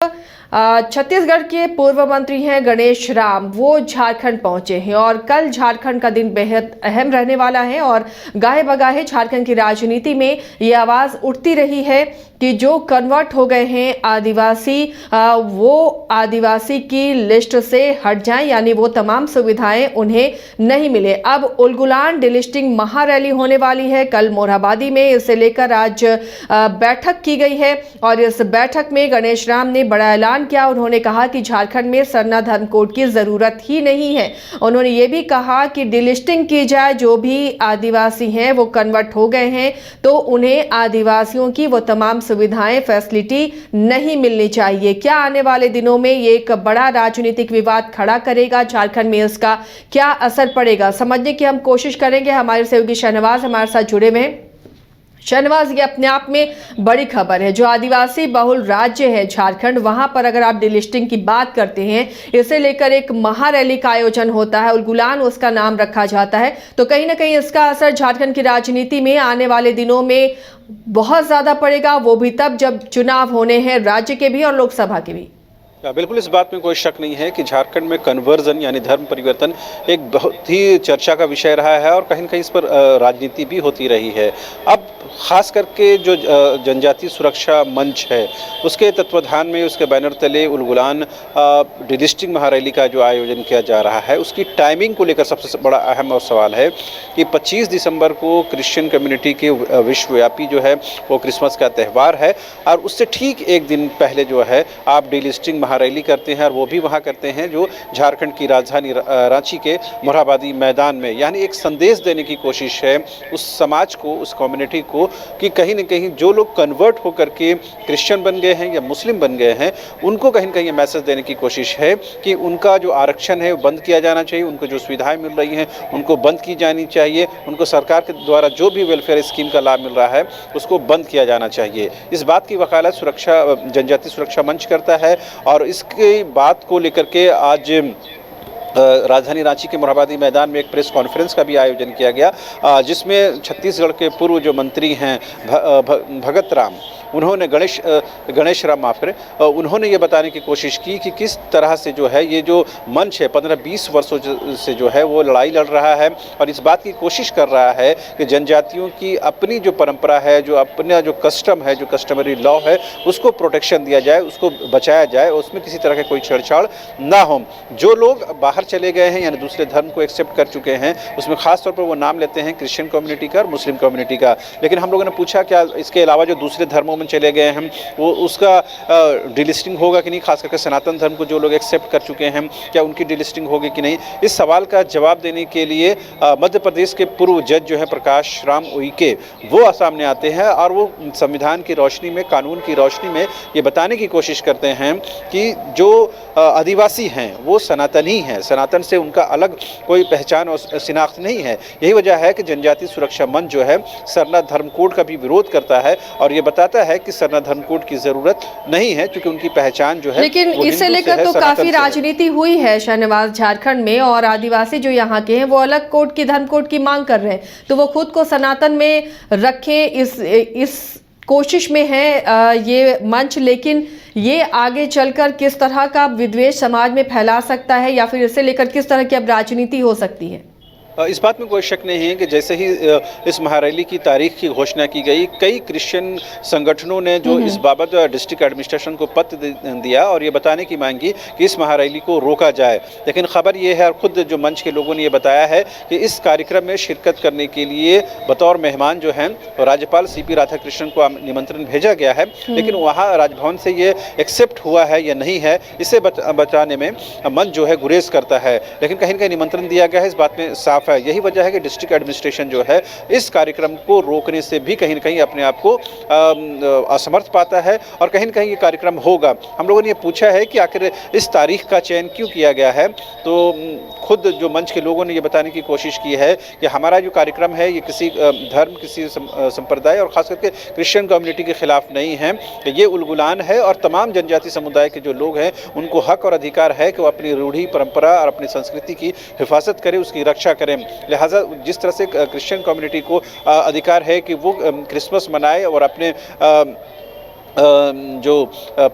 छत्तीसगढ़ के पूर्व मंत्री हैं गणेश राम, वो झारखंड पहुंचे हैं और कल झारखंड का दिन बेहद अहम रहने वाला है। और गाहे बगाहे झारखंड की राजनीति में ये आवाज उठती रही है कि जो कन्वर्ट हो गए हैं आदिवासी, वो आदिवासी की लिस्ट से हट जाएं, यानी वो तमाम सुविधाएं उन्हें नहीं मिले। अब उलगुलान डिलिस्टिंग महारैली होने वाली है कल मोरहाबादी में। इसे लेकर आज बैठक की गई है और इस बैठक में गणेश राम ने बड़ा ऐलान किया। उन्होंने कहा कि झारखंड में सरना धर्म कोड की जरूरत ही नहीं है। उन्होंने ये भी कहा कि डिलिस्टिंग की जाए, जो भी आदिवासी हैं वो कन्वर्ट हो गए हैं तो उन्हें आदिवासियों की वो तमाम सुविधाएं, फैसिलिटी नहीं मिलनी चाहिए। क्या आने वाले दिनों में ये एक बड़ा राजनीतिक विवाद खड़ा करेगा? झारखंड में इसका क्या असर पड़ेगा, समझने की हम कोशिश करेंगे। हमारे सहयोगी शहनवाज हमारे साथ जुड़े हुए हैं। शहनवाज, ये अपने आप में बड़ी खबर है। जो आदिवासी बहुल राज्य है झारखंड, वहां पर अगर आप डिलिस्टिंग की बात करते हैं, इसे लेकर एक महारैली का आयोजन होता है, उलगुलान उसका नाम रखा जाता है, तो कहीं ना कहीं इसका असर झारखंड की राजनीति में आने वाले दिनों में बहुत ज्यादा पड़ेगा, वो भी तब जब चुनाव होने हैं राज्य के भी और लोकसभा के भी। बिल्कुल, इस बात में कोई शक नहीं है कि झारखंड में कन्वर्जन यानी धर्म परिवर्तन एक बहुत ही चर्चा का विषय रहा है और कहीं न कहीं इस पर राजनीति भी होती रही है। अब खास करके जो जनजातीय सुरक्षा मंच है, उसके तत्वाधान में उसके बैनर तले उलगुलान डिलिस्टिंग महारैली का जो आयोजन किया जा रहा है, उसकी टाइमिंग को लेकर सबसे बड़ा अहम और सवाल है कि 25 दिसंबर को क्रिश्चियन कम्युनिटी के विश्वव्यापी जो है वो क्रिसमस का त्यौहार है और उससे ठीक एक दिन पहले जो है आप डिलिस्टिंग महारैली करते हैं और वो भी वहाँ करते हैं जो झारखंड की राजधानी रांची के मोरहाबादी मैदान में। यानी एक संदेश देने की कोशिश है उस समाज को, उस कम्युनिटी को, कि कहीं न कहीं जो लोग कन्वर्ट होकर के क्रिश्चियन बन गए हैं या मुस्लिम बन गए हैं, उनको कहीं न कहीं ये मैसेज देने की कोशिश है कि उनका जो आरक्षण है वो बंद किया जाना चाहिए, उनको जो सुविधाएं मिल रही हैं उनको बंद की जानी चाहिए, उनको सरकार के द्वारा जो भी वेलफेयर स्कीम का लाभ मिल रहा है उसको बंद किया जाना चाहिए। इस बात की वकालत जनजातीय सुरक्षा मंच करता है और इसकी बात को लेकर के आज राजधानी रांची के मोरहाबादी मैदान में एक प्रेस कॉन्फ्रेंस का भी आयोजन किया गया, जिसमें छत्तीसगढ़ के पूर्व जो मंत्री हैं भगत राम, उन्होंने गणेश राम माफ करें, उन्होंने ये बताने की कोशिश की कि किस तरह से जो है ये जो मंच है 15-20 वर्षों से जो है वो लड़ाई लड़ रहा है और इस बात की कोशिश कर रहा है कि जनजातियों की अपनी जो परंपरा है, जो अपना जो कस्टम है, जो कस्टमरी लॉ है, उसको प्रोटेक्शन दिया जाए, उसको बचाया जाए, उसमें किसी तरह का कोई छेड़छाड़ ना हो। जो लोग बाहर चले गए हैं यानी दूसरे धर्म को एक्सेप्ट कर चुके हैं, उसमें खास तौर पर वो नाम लेते हैं क्रिश्चियन कम्युनिटी का और मुस्लिम कम्युनिटी का। लेकिन हम लोगों ने पूछा क्या इसके अलावा जो दूसरे धर्मों में चले गए हैं वो उसका डिलिस्टिंग होगा कि नहीं, खास करके सनातन धर्म को जो लोग एक्सेप्ट कर चुके हैं क्या उनकी डिलिस्टिंग होगी कि नहीं। इस सवाल का जवाब देने के लिए मध्य प्रदेश के पूर्व जज जो है प्रकाश राम उइके, वो सामने आते हैं और वो संविधान की रोशनी में, कानून की रोशनी में ये बताने की कोशिश करते हैं कि जो आदिवासी हैं वो सनातनी हैं, सनातन से उनका अलग कोई पहचान और शिनाख्त नहीं है। यही वजह है कि जनजातीय सुरक्षा मंच जो है सरना धर्म कोड का भी विरोध करता है और ये बताता है कि सरना धर्म कोड की जरूरत नहीं है क्योंकि उनकी पहचान जो है। लेकिन इससे लेकर तो काफी राजनीति हुई है शहनवाज झारखंड में, और आदिवासी जो यहाँ के हैं वो अलग कोड की, धर्म कोड की मांग कर रहे हैं, तो वो खुद को सनातन में रखें इस कोशिश में है ये मंच। लेकिन ये आगे चलकर किस तरह का विद्वेष समाज में फैला सकता है या फिर इसे लेकर किस तरह की अब राजनीति हो सकती है? इस बात में कोई शक नहीं है कि जैसे ही इस महारैली की तारीख की घोषणा की गई, कई क्रिश्चियन संगठनों ने जो इस बाबत डिस्ट्रिक्ट एडमिनिस्ट्रेशन को पत्र दिया और ये बताने की मांगी कि इस महारैली को रोका जाए। लेकिन खबर ये है और खुद जो मंच के लोगों ने ये बताया है कि इस कार्यक्रम में शिरकत करने के लिए बतौर मेहमान जो हैं राज्यपाल CP राधाकृष्णन को निमंत्रण भेजा गया है, लेकिन वहाँ राजभवन से ये एक्सेप्ट हुआ है या नहीं है, इसे बताने में मंच जो है गुरेज करता है। लेकिन कहीं न कहीं निमंत्रण दिया गया है, इस बात में साफ है। यही वजह है कि डिस्ट्रिक्ट एडमिनिस्ट्रेशन जो है इस कार्यक्रम को रोकने से भी कहीं न कहीं अपने आप को असमर्थ पाता है और कहीं न कहीं ये कार्यक्रम होगा। हम लोगों ने ये पूछा है कि आखिर इस तारीख का चयन क्यों किया गया है, तो खुद जो मंच के लोगों ने ये बताने की कोशिश की है कि हमारा जो कार्यक्रम है ये किसी धर्म, किसी संप्रदाय और ख़ास करके क्रिश्चियन कम्युनिटी के खिलाफ नहीं है, ये उलगुलान है और तमाम जनजाति समुदाय के जो लोग हैं उनको हक और अधिकार है कि वो अपनी रूढ़ी, परंपरा और अपनी संस्कृति की हिफाजत करें, उसकी रक्षा करें। लिहाजा जिस तरह से क्रिश्चियन कम्युनिटी को अधिकार है कि वो क्रिसमस मनाए और अपने जो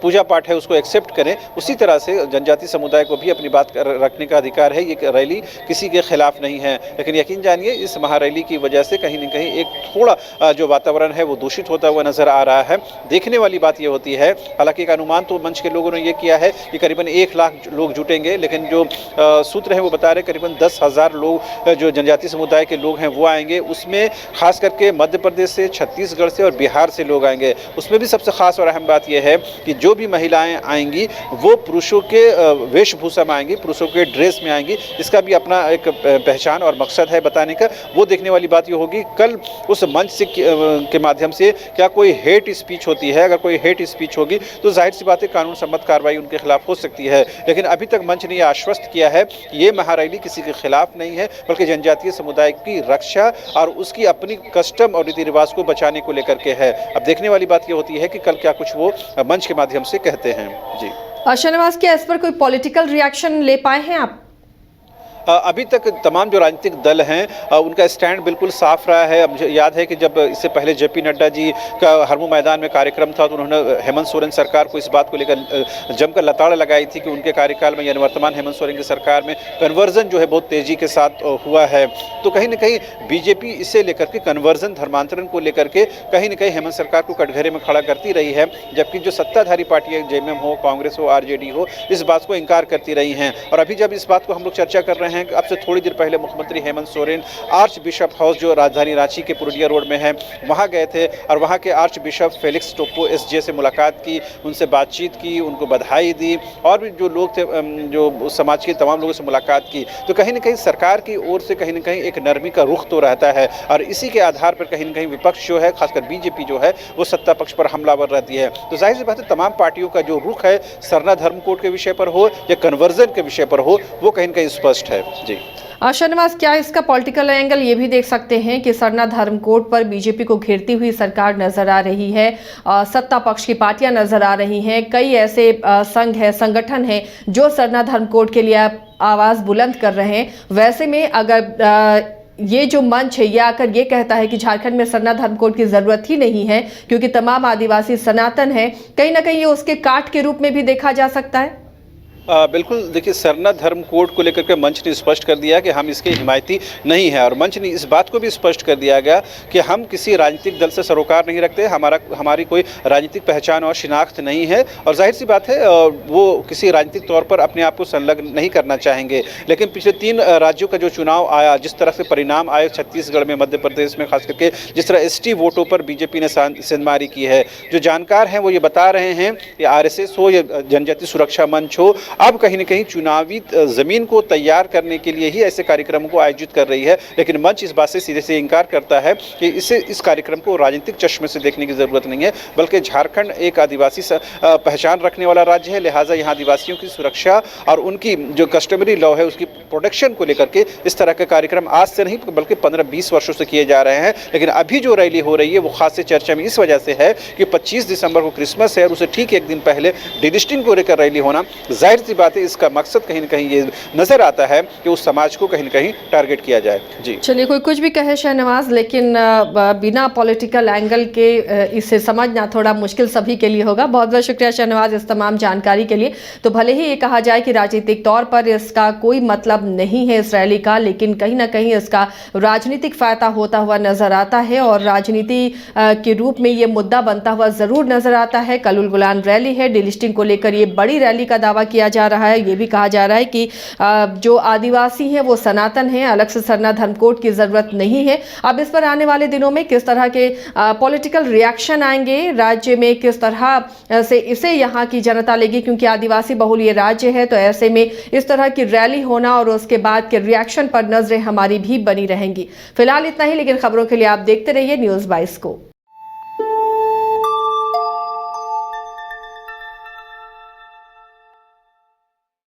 पूजा पाठ है उसको एक्सेप्ट करें, उसी तरह से जनजाति समुदाय को भी अपनी बात रखने का अधिकार है। ये रैली किसी के खिलाफ नहीं है, लेकिन यकीन जानिए इस महारैली की वजह से कहीं न कहीं एक थोड़ा जो वातावरण है वो दूषित होता हुआ नजर आ रहा है। देखने वाली बात ये होती है, हालांकि एक अनुमान तो मंच के लोगों ने ये किया है कि करीबन 1 लाख लोग जुटेंगे, लेकिन जो सूत्र हैं वो बता रहे करीबन 10,000 लोग जो जनजाति समुदाय के लोग हैं वो आएंगे। उसमें खास करके मध्य प्रदेश से, छत्तीसगढ़ से और बिहार से लोग आएंगे। उसमें भी सबसे खास और अहम बात यह है कि जो भी महिलाएं आएंगी वो पुरुषों के वेशभूषा में आएंगी, पुरुषों के ड्रेस में आएंगी। इसका भी अपना एक पहचान और मकसद है बताने का। वो देखने वाली बात ये होगी कल उस मंच से के माध्यम से क्या कोई हेट स्पीच होती है। अगर कोई हेट स्पीच होगी तो जाहिर सी बात है कानून सम्मत कार्रवाई उनके खिलाफ हो सकती है, लेकिन अभी तक मंच ने यह आश्वस्त किया है कि ये महारैली किसी के खिलाफ नहीं है, बल्कि जनजातीय समुदाय की रक्षा और उसकी अपनी कस्टम और रीति रिवाज को बचाने को लेकर के है। अब देखने वाली बात ये होती है कि कल क्या कुछ वो मंच के माध्यम से कहते हैं। जी शाहनवाज, क्या इस पर कोई पॉलिटिकल रिएक्शन ले पाए हैं आप? अभी तक तमाम जो राजनीतिक दल हैं उनका स्टैंड बिल्कुल साफ रहा है। अब मुझे याद है कि जब इससे पहले जेपी नड्डा जी का हरमू मैदान में कार्यक्रम था तो उन्होंने हेमंत सोरेन सरकार को इस बात को लेकर जमकर लताड़ लगाई थी कि उनके कार्यकाल में यानी वर्तमान हेमंत सोरेन की सरकार में कन्वर्जन जो है बहुत तेजी के साथ हुआ है। तो कहीं ना कहीं बीजेपी इसे लेकर के कन्वर्जन धर्मांतरण को लेकर के कहीं ना कहीं हेमंत सरकार को कटघरे में खड़ा करती रही है, जबकि जो सत्ताधारी पार्टियां जेएमएम हो, कांग्रेस हो, आरजेडी हो, इस बात को इनकार करती रही हैं। और अभी जब इस बात को हम लोग चर्चा कर रहे हैं, अब से थोड़ी देर पहले मुख्यमंत्री Hemant Soren arch bishop house जो राजधानी रांची के पुरुलिया रोड में है वहां गए थे और वहां के arch bishop Felix Toppo SJ से मुलाकात की, उनसे बातचीत की, उनको बधाई दी और भी जो लोग थे जो समाज के तमाम लोगों से मुलाकात की। तो कहीं ना कहीं सरकार की ओर से कहीं ना कहीं एक नरमी का रुख तो रहता है और इसी के आधार पर कहीं ना कहीं विपक्ष जो है, खासकर बीजेपी जो है, वो सत्ता पक्ष पर हमलावर रहती है। तो जाहिर सी बात है तमाम पार्टियों का जो रुख है सरना धर्म कोड के विषय पर हो या कन्वर्जन के विषय पर हो, वो कहीं ना कहीं स्पष्ट है। जी शाहनवाज, क्या इसका पॉलिटिकल एंगल ये भी देख सकते हैं कि सरना धर्म कोड पर बीजेपी को घेरती हुई सरकार नजर आ रही है, सत्ता पक्ष की पार्टियां नजर आ रही हैं, कई ऐसे संघ है, संगठन है जो सरना धर्म कोड के लिए आवाज बुलंद कर रहे हैं। वैसे में अगर ये जो मंच है ये आकर ये कहता है कि झारखंड में सरना धर्म कोड की जरूरत ही नहीं है क्योंकि तमाम आदिवासी सनातन है, कहीं ना कहीं ये उसके काट के रूप में भी देखा जा सकता है। बिल्कुल, देखिए सरना धर्म कोड को लेकर के मंच ने स्पष्ट कर दिया कि हम इसके हिमायती नहीं हैं और मंच ने इस बात को भी स्पष्ट कर दिया गया कि हम किसी राजनीतिक दल से सरोकार नहीं रखते, हमारी कोई राजनीतिक पहचान और शिनाख्त नहीं है और जाहिर सी बात है वो किसी राजनीतिक तौर पर अपने आप को संलग्न नहीं करना चाहेंगे। लेकिन पिछले 3 राज्यों का जो चुनाव आया, जिस तरह से परिणाम आए छत्तीसगढ़ में, मध्य प्रदेश में खास करके जिस तरह एसटी वोटों पर बीजेपी ने सेंधमारी की है, जो जानकार हैं वो ये बता रहे हैं कि आरएसएस हो या जनजाति सुरक्षा मंच हो, अब कहीं न कहीं चुनावी जमीन को तैयार करने के लिए ही ऐसे कार्यक्रमों को आयोजित कर रही है। लेकिन मंच इस बात से सीधे से इनकार करता है कि इस कार्यक्रम को राजनीतिक चश्मे से देखने की जरूरत नहीं है, बल्कि झारखंड एक आदिवासी पहचान रखने वाला राज्य है, लिहाजा यहाँ आदिवासियों की सुरक्षा और उनकी जो कस्टमरी लॉ है उसकी प्रोटेक्शन को लेकर के इस तरह के कार्यक्रम आज से नहीं बल्कि 15-20 वर्षों से किए जा रहे हैं। लेकिन अभी जो रैली हो रही है वो खास से चर्चा में इस वजह से है कि 25 दिसंबर को क्रिसमस है और उसे ठीक एक दिन पहले डिलिस्टिंग को लेकर रैली होना, जाहिर सी बात है इसका मकसद कहीं न कहीं ये नजर आता है कि उस समाज को कहीं न कहीं टारगेट किया जाए। जी चलिए, कोई कुछ भी कहे शाहनवाज, लेकिन बिना पॉलिटिकल एंगल के इसे समझना थोड़ा मुश्किल सभी के लिए होगा। बहुत बहुत शुक्रिया शाहनवाज इस तमाम जानकारी के लिए। तो भले ही ये कहा जाए कि राजनीतिक तौर पर इसका कोई मतलब नहीं है इस रैली का, लेकिन कहीं ना कहीं इसका राजनीतिक फायदा होता हुआ नजर आता है और राजनीति के रूप में ये मुद्दा बनता हुआ जरूर नजर आता है। कल उल गुलान रैली है, डिलिस्टिंग को लेकर ये बड़ी रैली का दावा किया जा रहा है। ये भी कहा जा रहा है कि जो आदिवासी हैं वो सनातन हैं, अलग से सरना धर्म कोड की जरूरत नहीं है। अब इस पर आने वाले दिनों में किस तरह के पॉलिटिकल रिएक्शन आएंगे, राज्य में किस तरह से इसे यहाँ की जनता लेगी, क्योंकि आदिवासी बहुल ये राज्य है, तो ऐसे में इस तरह की रैली होना और उसके बाद के रिएक्शन पर नजरें हमारी भी बनी रहेंगी। फिलहाल इतना ही, लेकिन खबरों के लिए आप देखते रहिए न्यूज़ 22 को।